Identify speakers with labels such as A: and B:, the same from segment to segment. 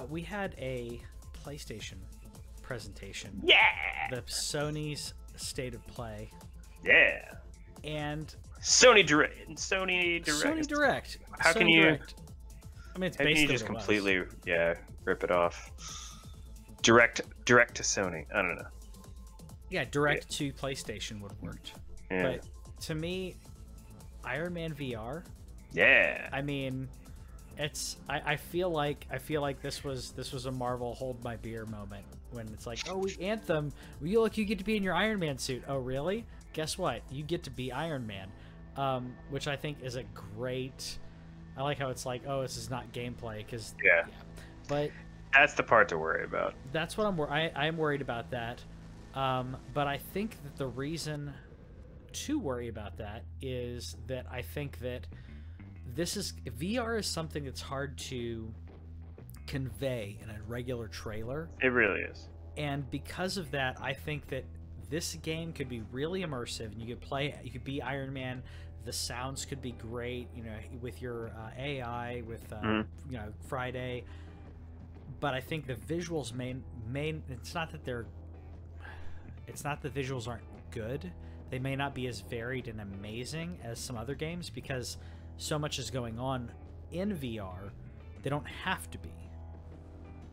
A: We had a PlayStation presentation.
B: Yeah.
A: The Sony's State of Play.
B: Yeah.
A: And
B: Sony Direct. Sony
A: Direct.
B: How
A: Sony
B: can you?
A: Direct. I mean, it's
B: How can you
A: basically
B: just
A: what it was.
B: completely rip it off? Direct to Sony. I don't know.
A: Yeah, direct to PlayStation would have worked.
B: Yeah.
A: But to me, Iron Man VR.
B: Yeah.
A: I mean, it's I feel like this was a Marvel hold my beer moment when it's like, oh, we Anthem, you get to be in your Iron Man suit. Oh, really? Guess what? You get to be Iron Man, which I think is a great. I like how it's like, oh, this is not gameplay because
B: Yeah.
A: But
B: That's the part to worry about.
A: that's what I am worried about that. But I think that the reason to worry about that is that I think that VR is something that's hard to convey in a regular trailer.
B: It really is.
A: And because of that, I think that this game could be really immersive, and you could be Iron Man. The sounds could be great, with your AI, with Friday. But I think the visuals it's not that the visuals aren't good. They may not be as varied and amazing as some other games because so much is going on in VR. They don't have to be.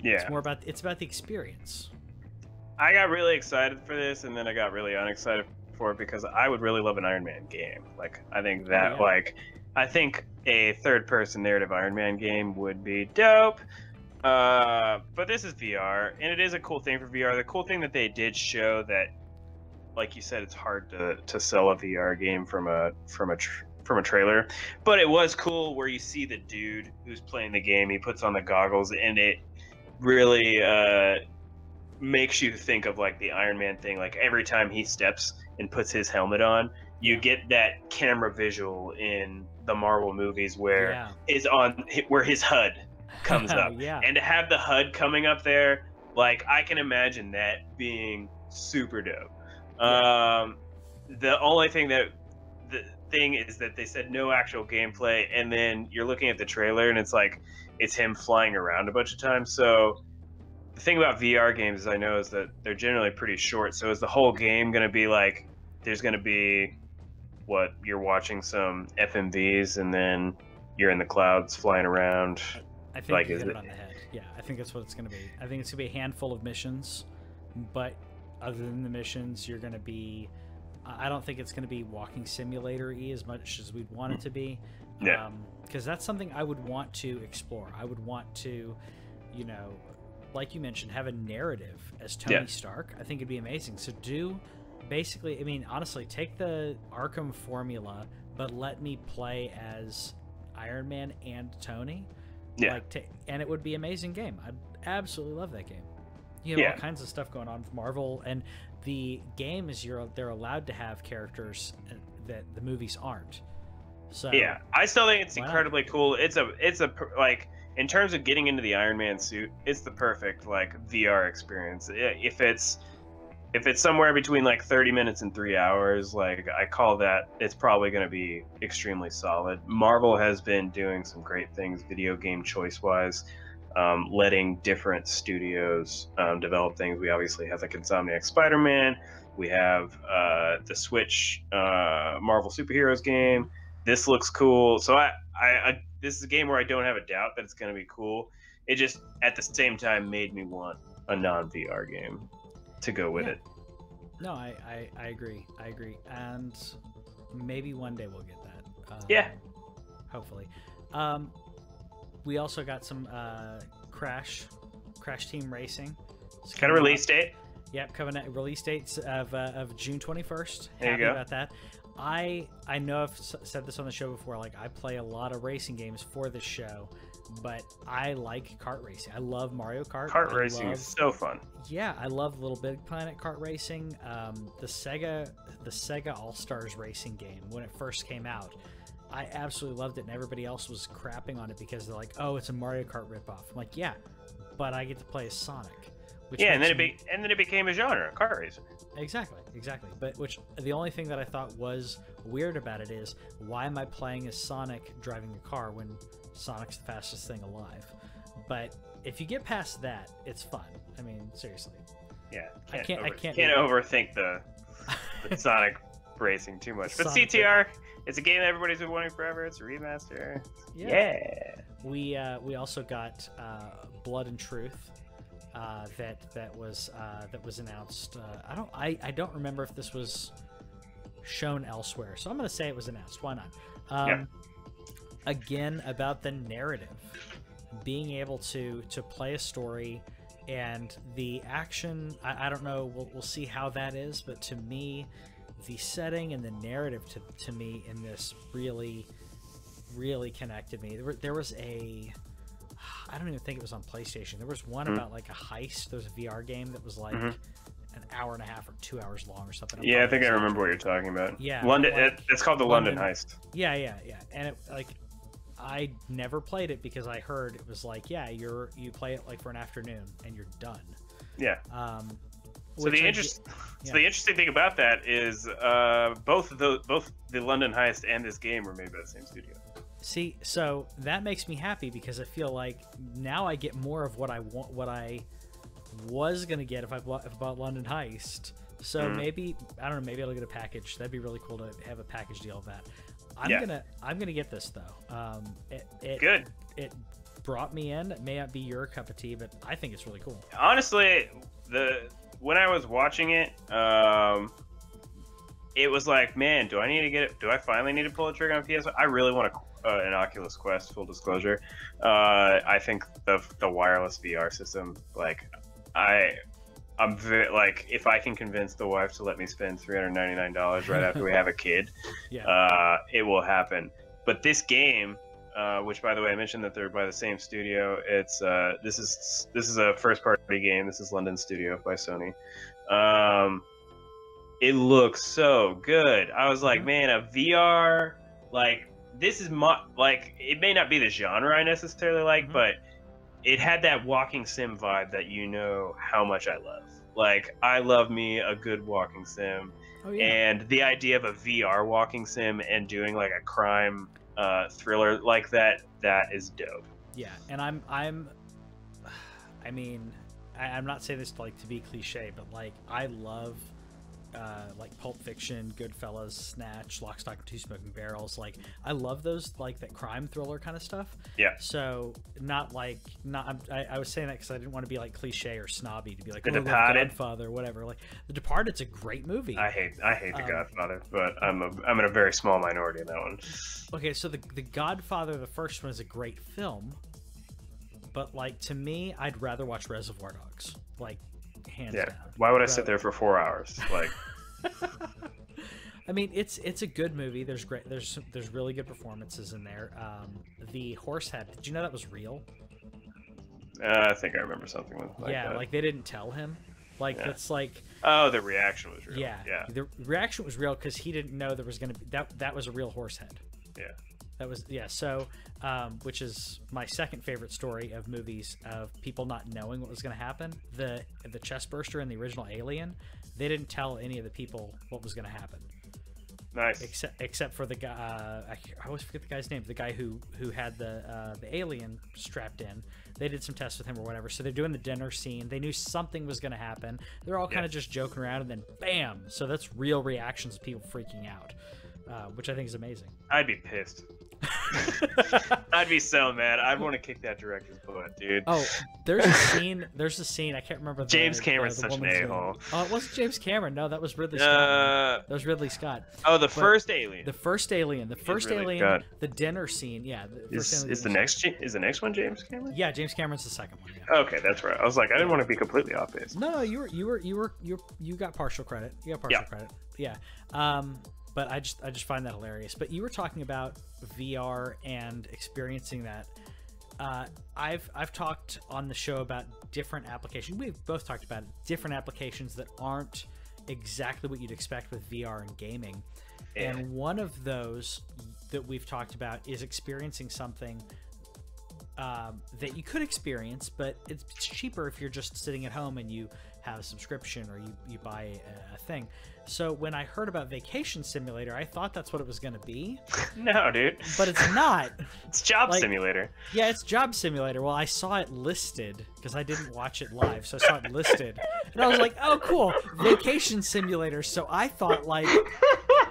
B: Yeah.
A: It's about the experience.
B: I got really excited for this, and then I got really unexcited for it because I would really love an Iron Man game. Like, I think that, I think a third-person narrative Iron Man game would be dope. But this is VR, and it is a cool thing for VR. The cool thing that they did show that, like you said, it's hard to sell a VR game from a trailer, but it was cool where you see the dude who's playing the game. He puts on the goggles, and it really makes you think of like the Iron Man thing. Like every time he steps and puts his helmet on, you get that camera visual in the Marvel movies where where his HUD comes up. And to have the HUD coming up there, like I can imagine that being super dope. The only thing the thing is that they said no actual gameplay, and then you're looking at the trailer and it's like it's him flying around a bunch of times. So the thing about VR games, I know, is that they're generally pretty short. So is the whole game going to be like there's going to be what you're watching some FMVs and then you're in the clouds flying around?
A: I think you hit it on the head. Yeah, I think that's what it's going to be. I think it's going to be a handful of missions, but other than the missions, you're going to be... I don't think it's going to be walking simulator-y as much as we'd want it to be.
B: Yeah.
A: Because that's something I would want to explore. I would want to, like you mentioned, have a narrative as Tony Stark. I think it'd be amazing. So honestly, take the Arkham formula, but let me play as Iron Man and Tony.
B: Yeah.
A: And it would be an amazing game. I'd absolutely love that game. You have all kinds of stuff going on with Marvel, and the game is they're allowed to have characters that the movies aren't. So
B: yeah, I still think it's incredibly cool. It's a like in terms of getting into the Iron Man suit, it's the perfect like VR experience. If it's somewhere between like 30 minutes and 3 hours, like I call that, it's probably going to be extremely solid. Marvel has been doing some great things video game choice wise. Letting different studios develop things. We obviously have like Insomniac Spider-Man. We have the Switch Marvel Superheroes game. This looks cool. So I this is a game where I don't have a doubt that it's going to be cool. It just at the same time made me want a non-VR game to go with it.
A: No, I agree. I agree. And maybe one day we'll get that. Hopefully. We also got some Crash Team Racing.
B: Got a release date?
A: Yep, coming at release dates of June 21st.
B: There
A: Happy
B: you go.
A: about that. I know I've said this on the show before. Like I play a lot of racing games for this show, but I like kart racing. I love Mario Kart.
B: Kart racing is so fun.
A: Yeah, I love Little Big Planet kart racing. The Sega All Stars racing game when it first came out, I absolutely loved it, and everybody else was crapping on it because they're like, "Oh, it's a Mario Kart ripoff." I'm like, "Yeah, but I get to play as Sonic."
B: And then it became a genre, kart racing.
A: Exactly. But the only thing that I thought was weird about it is, why am I playing as Sonic driving a car when Sonic's the fastest thing alive? But if you get past that, it's fun. I mean, seriously.
B: Yeah,
A: I can't
B: overthink the Sonic racing too much. But
A: Sonic
B: CTR, it's a game that everybody's been wanting forever. It's a remaster. Yeah.
A: We also got Blood and Truth that was announced. I don't remember if this was shown elsewhere, so I'm gonna say it was announced. Why not? Again, about the narrative, being able to play a story. And the action, I don't know, we'll see how that is, but to me, the setting and the narrative to me in this really, really connected me. There was I don't even think it was on PlayStation. There was one about like a heist. There was a VR game that was like an hour and a half or 2 hours long or something.
B: Yeah, I think I remember what you're talking about.
A: Yeah.
B: London, it's called the London Heist.
A: Yeah. And it like... I never played it because I heard it was like, yeah, you play it like for an afternoon and you're done.
B: Yeah. So the interesting thing about that is both the London Heist and this game were made by the same studio.
A: See, so that makes me happy because I feel like now I get more of what I want, what I was gonna get if I bought London Heist. So maybe I don't know, maybe I'll get a package. That'd be really cool to have a package deal of that. I'm gonna get this though.
B: Good.
A: It brought me in. It may not be your cup of tea, but I think it's really cool.
B: Honestly, when I was watching it, it was like, man, do I need to get it? Do I finally need to pull the trigger on PS? I really want an Oculus Quest. Full disclosure, I think the wireless VR system, like, I'm very, like, if I can convince the wife to let me spend $399 right after we have a kid, it will happen. But this game, which by the way I mentioned that they're by the same studio, it's this is a first party game. This is London Studio by Sony. It looks so good. I was like, man, a VR, like, this is like, it may not be the genre I necessarily like, but it had that walking sim vibe that you know how much I love. Like, I love me a good walking sim. Oh, yeah. And the idea of a VR walking sim and doing like a crime thriller like that is dope.
A: Yeah, and I'm not saying this like to be cliche, but like I love like Pulp Fiction, Goodfellas, Snatch, Lock, Stock, and Two Smoking Barrels. Like, I love those, like that crime thriller kind of stuff.
B: Yeah.
A: So I was saying that because I didn't want to be like cliche or snobby to be like,
B: The Departed,
A: Godfather, or whatever. Like, The Departed's a great movie.
B: I hate The Godfather, but I'm in a very small minority in that one.
A: Okay, so the Godfather, the first one, is a great film, but like to me, I'd rather watch Reservoir Dogs. Like, hands down.
B: Why would I sit there for 4 hours? Like,
A: I mean, it's a good movie. There's really good performances in there. The horse head. Did you know that was real?
B: I think I remember something like that.
A: Like they didn't tell him. Like that's like.
B: Oh, the reaction was real.
A: Yeah. The reaction was real because he didn't know there was gonna be that was a real horse head.
B: Yeah.
A: That was So, which is my second favorite story of movies of people not knowing what was going to happen. The chestburster in the original Alien, they didn't tell any of the people what was going to happen.
B: Nice.
A: Except for the guy, I always forget the guy's name. The guy who had the alien strapped in. They did some tests with him or whatever. So they're doing the dinner scene. They knew something was going to happen. They're all kind of just joking around, and then bam! So that's real reactions of people freaking out, which I think is amazing.
B: I'd be pissed. I'd be so mad. I'd want to kick that director's butt, dude.
A: Oh, there's a scene. I can't remember.
B: James Cameron's such an a-hole.
A: Oh, it wasn't James Cameron. No, that was Ridley Scott. That was Ridley Scott.
B: Oh, first Alien.
A: The first Alien. The first really Alien. Good. The dinner scene. Yeah.
B: Is the next one James Cameron?
A: Yeah, James Cameron's the second one. Yeah.
B: Okay, that's right. I was like, I didn't want to be completely off base.
A: No, you got partial credit. You got partial credit. Yeah. But I just find that hilarious. But you were talking about VR and experiencing that. I've talked on the show about different applications. We've both talked about different applications that aren't exactly what you'd expect with VR and gaming. Yeah. And one of those that we've talked about is experiencing something that you could experience, but it's cheaper if you're just sitting at home and you have a subscription or you buy a thing. So when I heard about Vacation Simulator, I thought that's what it was going to be.
B: No, dude.
A: But it's not.
B: It's Job Simulator.
A: Yeah, it's Job Simulator. Well, I saw it listed because I didn't watch it live, so I saw it listed. And I was like, oh, cool, Vacation Simulator. So I thought, like,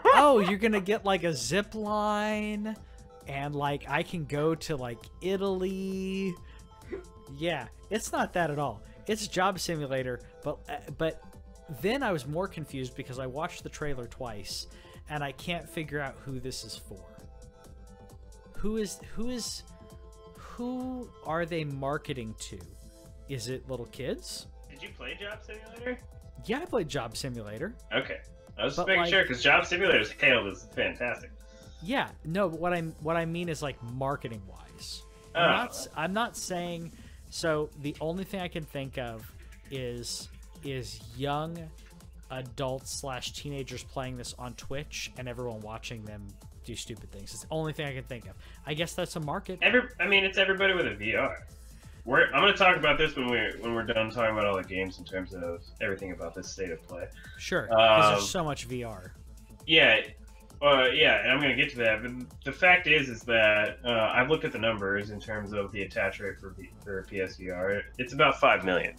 A: oh, you're going to get, like, a zip line, and, like, I can go to, like, Italy. Yeah, it's not that at all. It's Job Simulator, but then I was more confused because I watched the trailer twice, and I can't figure out who this is for. Who are they marketing to? Is it little kids?
B: Did you play Job Simulator?
A: Yeah, I played Job Simulator.
B: Okay, I was just making sure because Job Simulator is hailed as fantastic.
A: Yeah, no, but what I mean is like marketing wise. I'm not saying. So the only thing I can think of is young adults / teenagers playing this on Twitch and everyone watching them do stupid things. It's the only thing I can think of. I guess that's a market.
B: I mean, it's everybody with a VR. I'm going to talk about this when we're done talking about all the games in terms of everything about this state of play.
A: Sure, because there's so much VR.
B: Yeah. Yeah, and I'm going to get to that. But the fact is that I've looked at the numbers in terms of the attach rate for PSVR. It's about 5 million.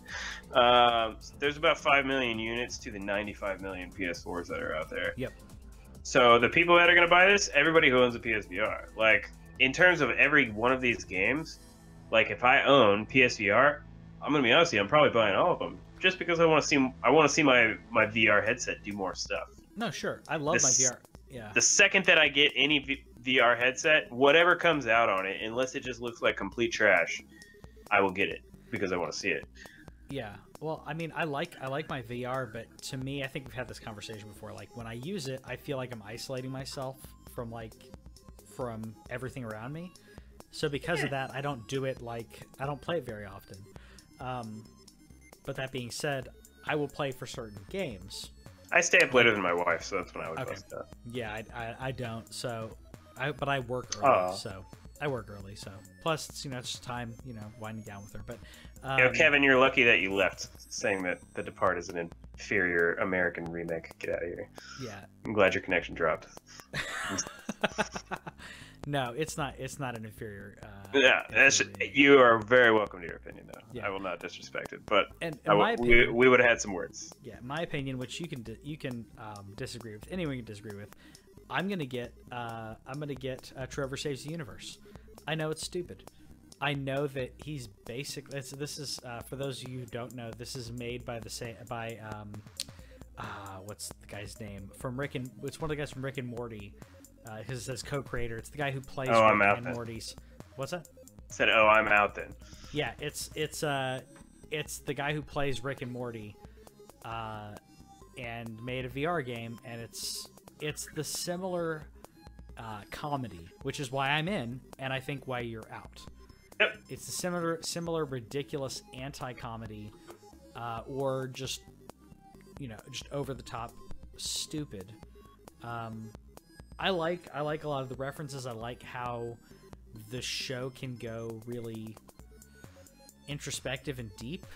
B: There's about 5 million units to the 95 million PS4s that are out there.
A: Yep.
B: So the people that are going to buy this, everybody who owns a PSVR. Like, in terms of every one of these games, like if I own PSVR, I'm going to be honest with you, I'm probably buying all of them just because I want to see my VR headset do more stuff.
A: No, sure. I love my VR. Yeah.
B: The second that I get any VR headset, whatever comes out on it, unless it just looks like complete trash, I will get it because I want to see it.
A: Yeah. Well, I mean, I like my VR, but to me, I think we've had this conversation before. Like when I use it, I feel like I'm isolating myself from everything around me. So because of that, I don't do it I don't play it very often. But that being said, I will play for certain games.
B: I stay up later than my wife, so that's when I would bust up.
A: Yeah, I don't. So, but I work early, so I work early. So plus, it's just time, winding down with her. But
B: Kevin, you're lucky that you left, saying that The Depart is an inferior American remake. Get out of here.
A: Yeah,
B: I'm glad your connection dropped.
A: No, it's not. It's not an inferior.
B: Yeah, you are very welcome to your opinion, though. Yeah. I will not disrespect it, but we would have had some words.
A: Yeah, my opinion, which you can disagree with. Anyone can disagree with. I'm gonna get Trevor Saves the Universe. I know it's stupid. I know that he's basically. This is for those of you who don't know. This is made by what's the guy's name from Rick and it's one of the guys from Rick and Morty. Because it says co-creator. It's the guy who plays Rick and Morty's. What's that?
B: Said, "Oh, I'm out then."
A: Yeah, it's the guy who plays Rick and Morty, and made a VR game, and it's the similar comedy, which is why I'm in, and I think why you're out.
B: Yep.
A: It's a similar ridiculous anti-comedy, or just over the top stupid. I like a lot of the references. I like how the show can go really introspective and deep,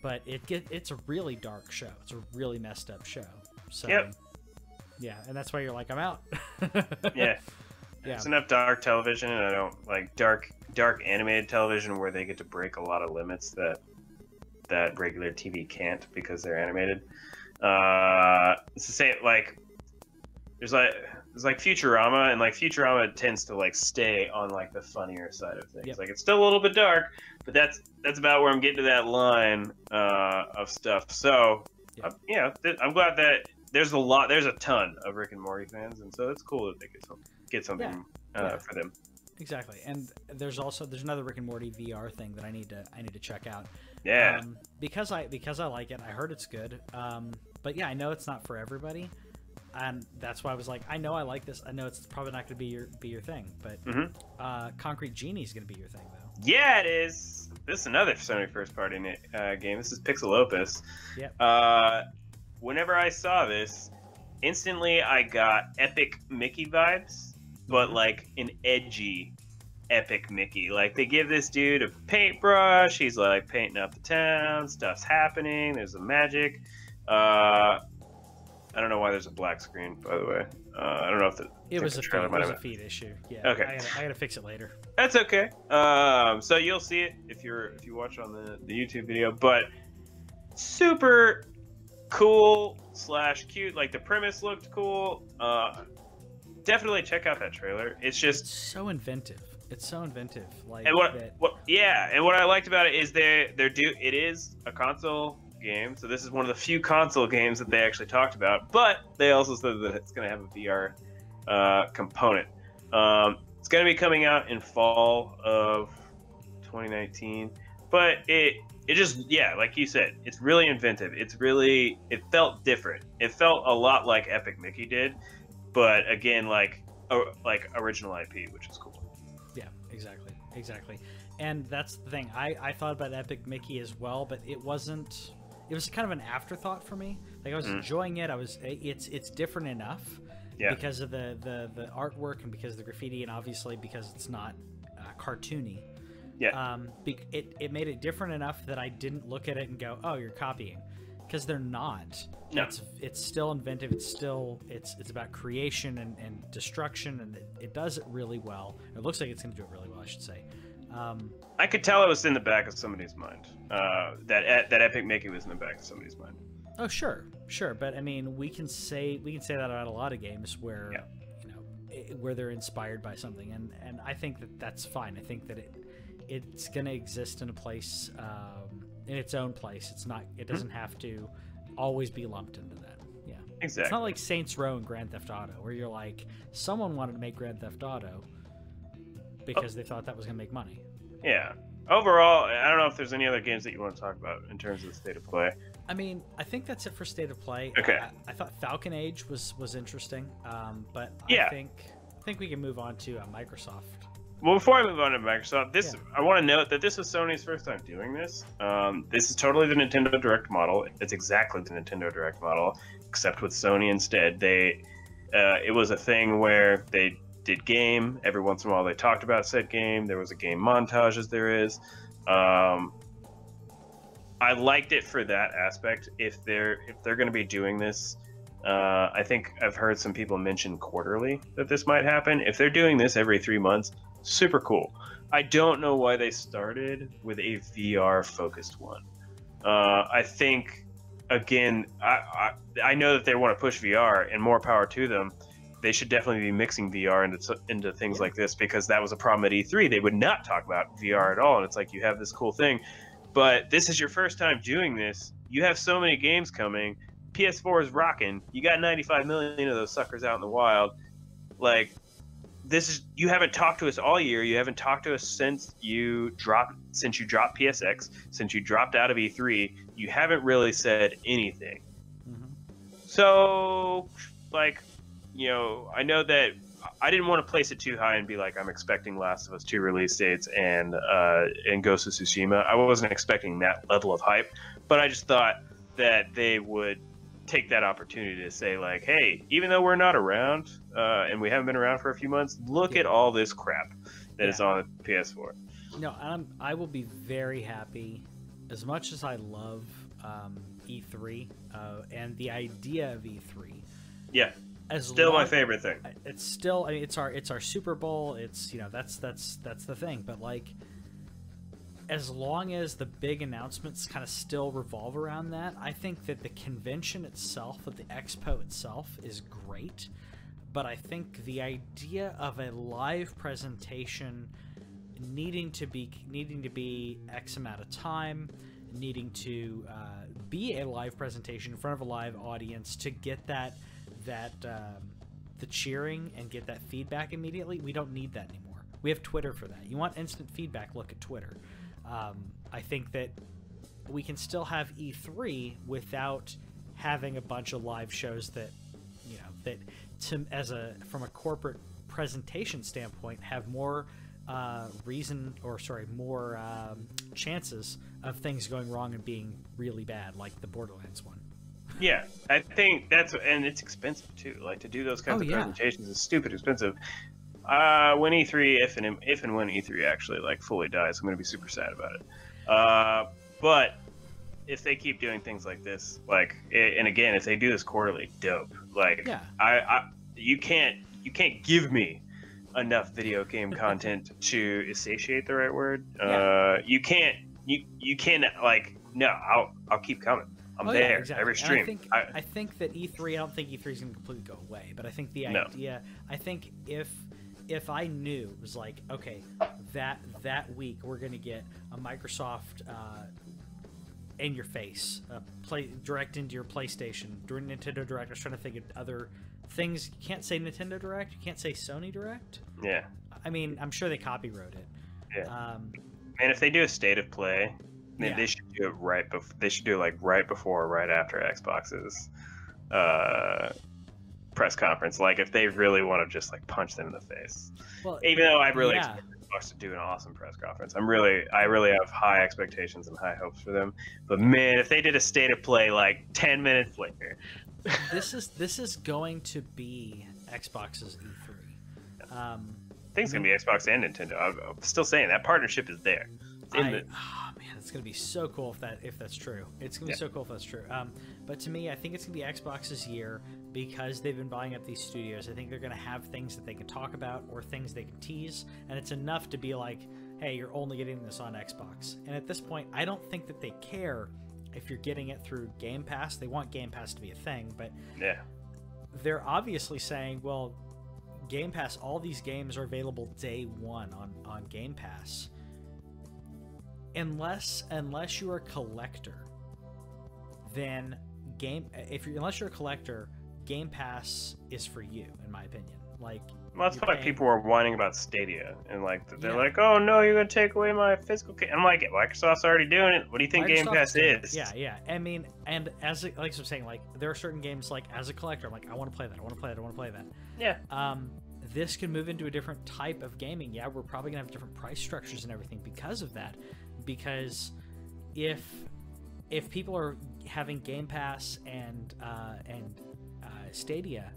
A: but it's a really dark show. It's a really messed up show. So yeah, and that's why you're like, I'm out.
B: Yeah. It's enough dark television, and I don't like dark animated television where they get to break a lot of limits that regular TV can't because they're animated. It's the same, there's Futurama, and Futurama tends to stay on the funnier side of things.
A: Yep.
B: It's still a little bit dark, but that's about where I'm getting to that line of stuff. So I'm glad that there's a ton of Rick and Morty fans, and so it's cool that they get something for them.
A: Exactly, and there's another Rick and Morty VR thing that I need to check out.
B: Yeah,
A: because I like it. I heard it's good. But yeah, I know it's not for everybody. And that's why I was like, I know I like this. I know it's probably not going to be your thing, but Concrete Genie is going to be your thing, though.
B: Yeah, it is. This is another Sony first-party game. This is Pixel Opus.
A: Yep.
B: Whenever I saw this, instantly I got epic Mickey vibes, but an edgy Epic Mickey. Like, they give this dude a paintbrush. He's like painting up the town. Stuff's happening. There's a magic. I don't know why there's a black screen, by the way. I don't know if
A: it was a feed issue. Yeah.
B: Okay.
A: I gotta fix it later.
B: That's okay. So you'll see it if you watch on the YouTube video, but super cool / cute. Like, the premise looked cool. Definitely check out that trailer. It's
A: so inventive. It's so inventive. Like,
B: and what I liked about it is it is a console game, so this is one of the few console games that they actually talked about, but they also said that it's going to have a VR component. It's going to be coming out in fall of 2019, but it just, yeah, like you said, it's really inventive. It felt different. It felt a lot like Epic Mickey did, but again, like original IP, which is cool.
A: Yeah, exactly. And that's the thing. I thought about Epic Mickey as well, but it was kind of an afterthought for me. Like, I was enjoying it. It's different enough because of the artwork and because of the graffiti, and obviously because it's not cartoony.
B: Yeah.
A: It made it different enough that I didn't look at it and go, "Oh, you're copying," because they're not.
B: No.
A: It's still inventive. It's about creation and destruction, and it does it really well. It looks like it's going to do it really well, I should say.
B: I could tell it was in the back of somebody's mind. That Epic Mickey was in the back of somebody's mind.
A: Oh, sure, but I mean, we can say that about a lot of games where where they're inspired by something, and I think that's fine. I think that it's going to exist in a place, in its own place. It doesn't have to always be lumped into that. Yeah,
B: exactly.
A: It's not like Saints Row and Grand Theft Auto, where you're like, someone wanted to make Grand Theft Auto because they thought that was going to make money.
B: Yeah. Overall, I don't know if there's any other games that you want to talk about in terms of the state of play.
A: I mean, I think that's it for state of play.
B: Okay.
A: I thought Falcon Age was interesting, but
B: yeah.
A: I think we can move on to Microsoft.
B: Well, before I move on to Microsoft, I want to note that this was Sony's first time doing this. This is totally the Nintendo Direct model. It's exactly the Nintendo Direct model, except with Sony instead. It was a thing where they did game. Every once in a while they talked about said game. There was a game montage, as there is. I liked it for that aspect. If they're going to be doing this, I think I've heard some people mention quarterly that this might happen. If they're doing this every 3 months, super cool. I don't know why they started with a VR focused one. I think, again, I know that they want to push VR, and more power to them. They should definitely be mixing VR into things like this, because that was a problem at E3. They would not talk about VR at all, and it's like, you have this cool thing, but this is your first time doing this. You have so many games coming. PS4 is rocking. You got 95 million of those suckers out in the wild. Like, you haven't talked to us all year. You haven't talked to us since you dropped PSX, since you dropped out of E3. You haven't really said anything. Mm-hmm. So, like, I know that I didn't want to place it too high and be like, I'm expecting Last of Us 2 release dates and Ghost of Tsushima. I wasn't expecting that level of hype, but I just thought that they would take that opportunity to say, like, hey, even though we're not around and we haven't been around for a few months, look at all this crap that is on PS4.
A: No, I will be very happy. As much as I love E3 and the idea of E3,
B: yeah, still my favorite thing.
A: It's still, I mean, it's our Super Bowl. It's that's the thing. But like, as long as the big announcements kind of still revolve around that, I think that the convention itself, the expo itself, is great. But I think the idea of a live presentation needing to be X amount of time, needing to be a live presentation in front of a live audience to get the cheering and get that feedback immediately, we don't need that anymore. We have Twitter for that. You want instant feedback, look at Twitter. I think that we can still have E3 without having a bunch of live shows that, from a corporate presentation standpoint, have more more chances of things going wrong and being really bad, like the Borderlands one.
B: Yeah, I think and it's expensive too. Like, to do those kinds of presentations is stupid expensive. When E3, if and when E3 actually like fully dies, I'm gonna be super sad about it. But if they keep doing things like this, like, and again, if they do this quarterly, dope. Like,
A: yeah.
B: You can't give me enough video game content to satiate the right word. You can't like, no, I'll keep coming. I'm there
A: exactly.
B: every stream.
A: I think that E3, I don't think E3 is going to completely go away, but I think the idea, I think if I knew, it was like, okay, that week we're going to get a Microsoft in your face, direct into your PlayStation, during Nintendo Direct. I was trying to think of other things. You can't say Nintendo Direct. You can't say Sony Direct.
B: Yeah.
A: I mean, I'm sure they copywrote it.
B: Yeah. And if they do a state of play, they should do it right before. They should do it like right before or right after Xbox's press conference. Like, if they really want to just like punch them in the face. Well, even though I really expect Xbox to do an awesome press conference, I really have high expectations and high hopes for them. But man, if they did a state of play like 10 minutes later,
A: this is going to be Xbox's E3.
B: I think it's gonna be Xbox and Nintendo. I'm still saying that partnership is there.
A: Oh man, it's gonna be so cool if that's true. It's gonna be so cool if that's true. But to me, I think it's gonna be Xbox's year because they've been buying up these studios. I think they're gonna have things that they can talk about or things they can tease, and it's enough to be like, hey, you're only getting this on Xbox. And at this point, I don't think that they care if you're getting it through Game Pass. They want Game Pass to be a thing, but they're obviously saying, well, Game Pass, all these games are available day one on Game Pass. Unless you're a collector, then unless you're a collector, Game Pass is for you, in my opinion. Like,
B: well, that's why people are whining about Stadia, and like they're like, "Oh no, you're gonna take away my physical." I'm like, Microsoft's already doing it. What do you think Game Pass is?
A: Yeah. I mean, and like I'm saying, like there are certain games, like as a collector, I'm like, I want to play that. I want to play that. I want to play that.
B: Yeah.
A: This can move into a different type of gaming. Yeah, we're probably gonna have different price structures and everything because of that. Because if people are having Game Pass and Stadia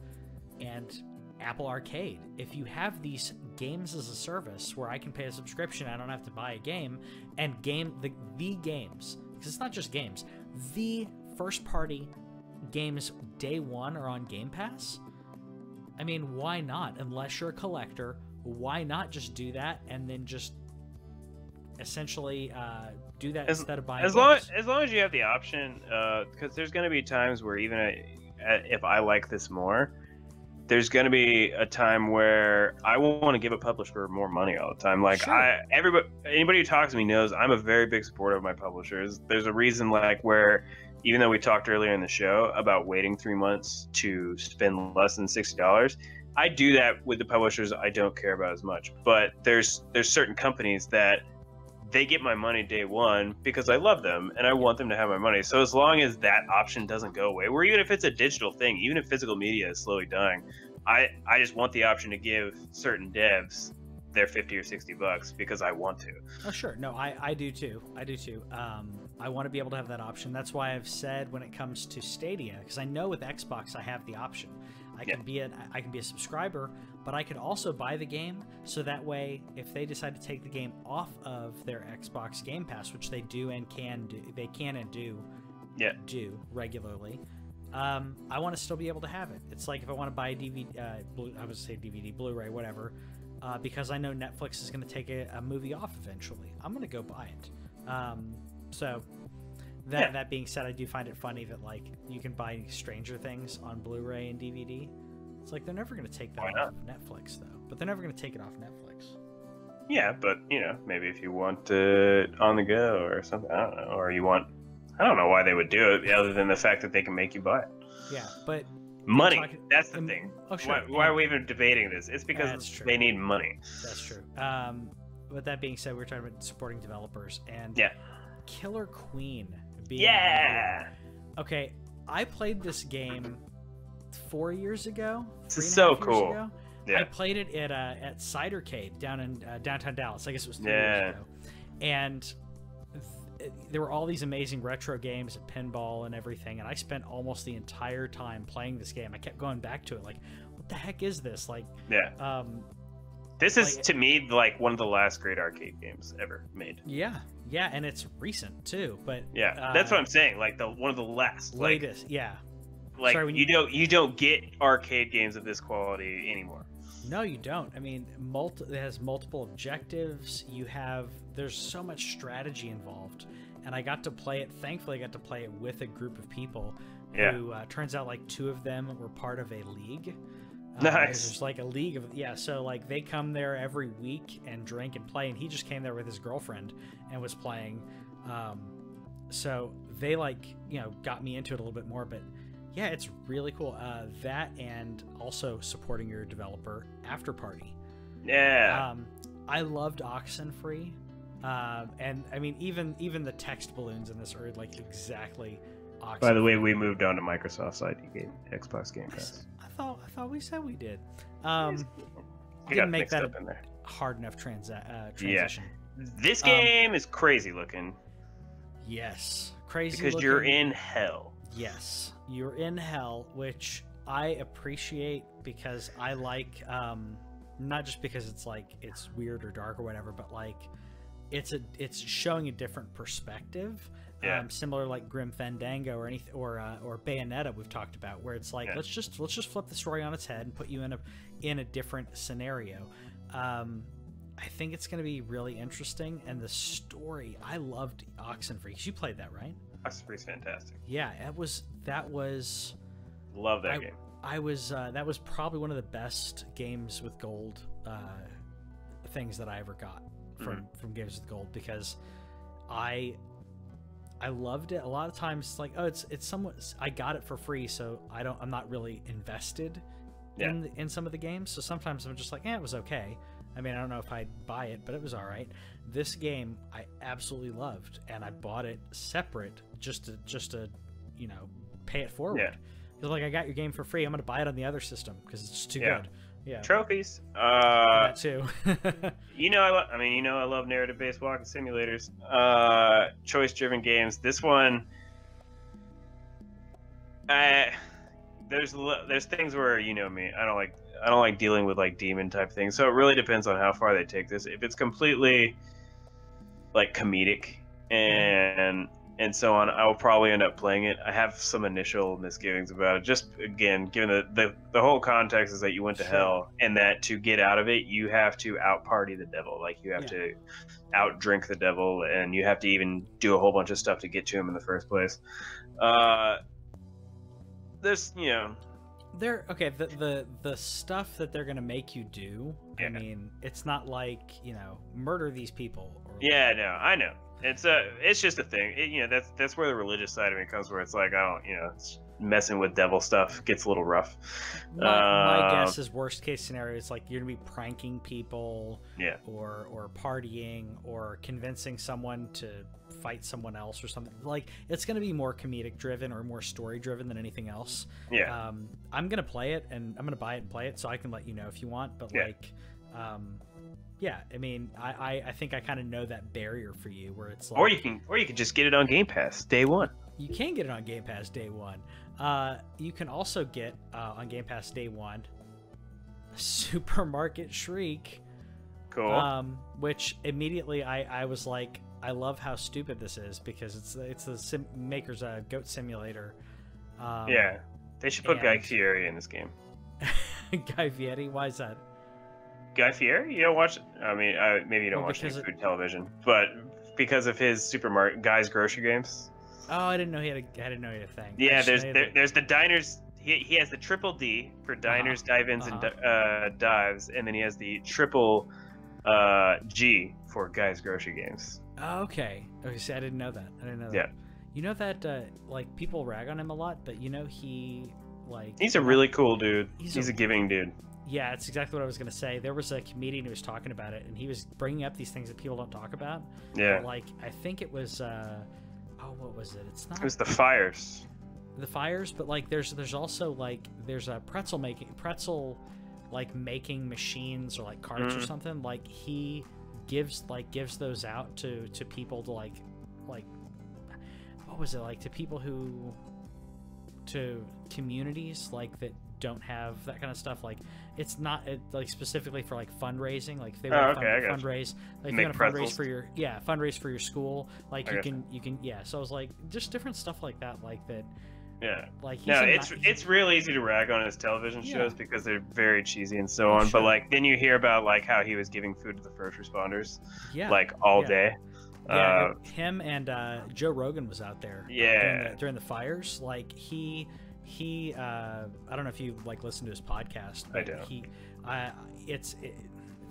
A: and Apple Arcade, if you have these games as a service where I can pay a subscription, I don't have to buy a game, and the games, because it's not just games, the first party games day one are on Game Pass. I mean, why not? Unless you're a collector, why not just do that and then just essentially do that instead of buying
B: as long as you have the option, because there's going to be times where even if I like this more, there's going to be a time where I want to give a publisher more money all the time. Like, anybody who talks to me knows I'm a very big supporter of my publishers. There's a reason, like, where even though we talked earlier in the show about waiting 3 months to spend less than $60, I do that with the publishers I don't care about as much. But there's certain companies that they get my money day one because I love them and I want them to have my money. So as long as that option doesn't go away, or even if it's a digital thing, even if physical media is slowly dying, I just want the option to give certain devs their $50 or $60 because I want to.
A: Oh, sure. No, I do too. I want to be able to have that option. That's why I've said when it comes to Stadia, because I know with Xbox I have the option. I can be a subscriber, but I could also buy the game, so that way if they decide to take the game off of their Xbox Game Pass, which they do and can do regularly, I want to still be able to have it. It's like if I want to buy a DVD, Blu-ray, whatever, because I know Netflix is going to take a movie off eventually. I'm going to go buy it. So that being said, I do find it funny that like you can buy Stranger Things on Blu-ray and DVD. It's like they're never going to take that off of Netflix, though. But they're never going to take it off Netflix.
B: Yeah, but maybe if you want it on the go or something, I don't know, or you want, I don't know why they would do it other than the fact that they can make you buy it.
A: Yeah, but
B: money. That's the thing.
A: Oh, sure.
B: Why are we even debating this? It's because they need money.
A: That's true. With that being said, we're talking about supporting developers and Killer Queen being okay. I played this game 4 years ago.
B: This is so cool.
A: Ago. Yeah. I played it at Cidercade down in downtown Dallas. I guess it was 3 years ago. And there were all these amazing retro games at pinball and everything, and I spent almost the entire time playing this game. I kept going back to it, like, what the heck is this? Like,
B: This is to me like one of the last great arcade games ever made.
A: Yeah, yeah, and it's recent too. But
B: yeah, that's what I'm saying. Like one of the last
A: latest. Yeah.
B: Like sorry, you don't get arcade games of this quality anymore.
A: No, you don't. I mean, it has multiple objectives. There's so much strategy involved, and I got to play it. Thankfully, I got to play it with a group of people.
B: Yeah.
A: Who turns out like 2 of them were part of a league.
B: Nice.
A: There's like a league of so like they come there every week and drink and play, and he just came there with his girlfriend and was playing. So they got me into it a little bit more, but. Yeah, it's really cool. That and also supporting your developer after party.
B: Yeah.
A: I loved Oxenfree, and I mean even the text balloons in this are like exactly. Oxenfree.
B: By the way, we moved on to Microsoft's ID game, Xbox Game Pass.
A: I thought we said we did.
B: Didn't make that up in there.
A: Hard enough transition.
B: Yeah. This game is crazy looking.
A: Yes, crazy.
B: Because
A: looking.
B: You're in hell.
A: Yes, you're in hell, which I appreciate because I like, not just because it's weird or dark or whatever, but like it's showing a different perspective.
B: Yeah.
A: Similar like Grim Fandango or anything or Bayonetta we've talked about, where it's like let's just flip the story on its head and put you in a different scenario. I think it's going to be really interesting, and the story I loved Oxenfree because you played that, right?
B: Oxenfree's fantastic.
A: Yeah, that was
B: love that game.
A: That was probably one of the best games with gold things that I ever got from games with gold, because I loved it. A lot of times it's like, oh, it's somewhat, I got it for free, so I'm not really invested in some of the games. So sometimes I'm just like, it was okay. I mean, I don't know if I'd buy it, but it was all right. This game I absolutely loved, and I bought it separate just to pay it forward. Yeah. Because like, I got your game for free, I'm gonna buy it on the other system because it's just too good. Yeah.
B: Trophies.
A: That too.
B: I love narrative-based walking simulators. Choice-driven games. This one, there's things where me, I don't like dealing with like demon type things. So it really depends on how far they take this. If it's completely like comedic and so on, I will probably end up playing it. I have some initial misgivings about it. Just again, given the whole context is that you went to hell, and that to get out of it, you have to out party the devil. Like you have to out drink the devil, and you have to even do a whole bunch of stuff to get to him in the first place. There's
A: the stuff that they're gonna make you do. I mean, it's not like murder these people.
B: I know. It's just a thing. That's where the religious side of it comes, where it's like it's messing with devil stuff gets a little rough.
A: My guess is worst case scenario is like you're gonna be pranking people, or partying, or convincing someone to fight someone else or something. Like it's gonna be more comedic driven or more story driven than anything else. I'm gonna play it, and I'm gonna buy it and play it, so I can let you know if you want. But I mean, I think I kind of know that barrier for you, where it's like,
B: or you can just get it on Game Pass day one.
A: You can get it on Game Pass day one. You can also get on Game Pass day one Supermarket Shriek.
B: Cool.
A: Which immediately I was like, I love how stupid this is, because it's the makers Goat Simulator.
B: They should put Guy Fieri in this game.
A: Guy Fieri? Why is that?
B: Guy Fieri? You don't watch? I mean, maybe you don't watch any food television, but because of his Guy's Grocery Games.
A: Oh, I didn't know he had a thing.
B: Yeah, there's the diners. He has the triple D for diners, dive-ins, and dives, and then he has the triple G for Guy's Grocery Games.
A: Oh, okay. Okay, see, I didn't know that.
B: Yeah.
A: You know that like people rag on him a lot, but
B: he's a really cool dude. He's a giving dude.
A: Yeah, that's exactly what I was gonna say. There was a comedian who was talking about it, and he was bringing up these things that people don't talk about.
B: Yeah.
A: But, like, I think it was what was it? It's not.
B: It was the Fires.
A: The Fires, but like there's also like there's a pretzel making machines or like carts or something. Like he gives those out to people to like what was it, like to people to communities like that don't have that kind of stuff, like it's not like specifically for like fundraising. Like if they want to fundraise, like if you want to fundraise for your fundraise for your school, like you can So I was like, just different stuff like that, like that.
B: Yeah.
A: Like
B: it's real easy to rag on his television shows because they're very cheesy and so on. But like then you hear about like how he was giving food to the first responders, like all day.
A: Yeah, him and Joe Rogan was out there. During the fires. Like he I don't know if you like listen to his podcast.
B: I don't.
A: It's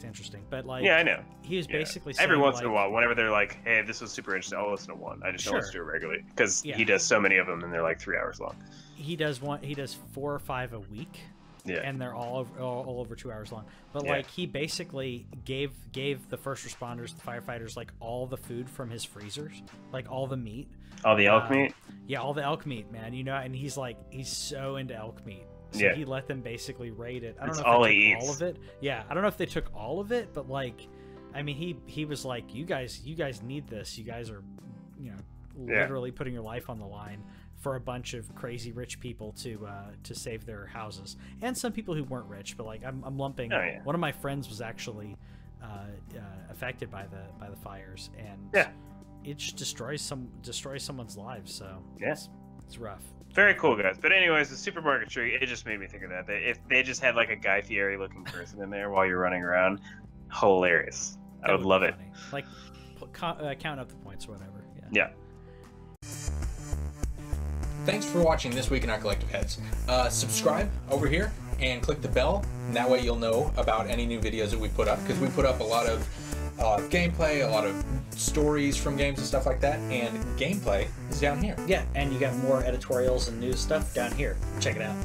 A: interesting, but like
B: I know
A: he was basically saying,
B: every once in a while, whenever they're like, hey, this was super interesting, I'll listen to one. I just don't listen to it regularly because he does so many of them and they're like 3 hours long.
A: He does 4 or 5 a week. And they're all over 2 hours long. But like he basically gave the first responders, the firefighters, like all the food from his freezers, like all the meat,
B: all the elk meat.
A: Yeah, all the elk meat, man. You know, and he's so into elk meat. So he let them basically rate it. I don't know if they took all of it. Yeah, I don't know if they took all of it, but like, I mean, he was like, you guys need this. You guys are, literally putting your life on the line for a bunch of crazy rich people to save their houses, and some people who weren't rich. But like, I'm lumping. One of my friends was actually affected by the fires, and it just destroys someone's lives. So it's rough.
B: Very cool, guys. But anyways, the supermarket tree, it just made me think of that. If they just had like a Guy Fieri looking person in there while you're running around, hilarious. I would love it.
A: Like count up the points or whatever.
B: Yeah.
C: Thanks for watching This Week in Our Collective Heads. Subscribe over here and click the bell, and that way you'll know about any new videos that we put up, because we put up a lot of gameplay, a lot of stories from games and stuff like that, and gameplay is down here.
A: Yeah, and you got more editorials and news stuff down here. Check it out.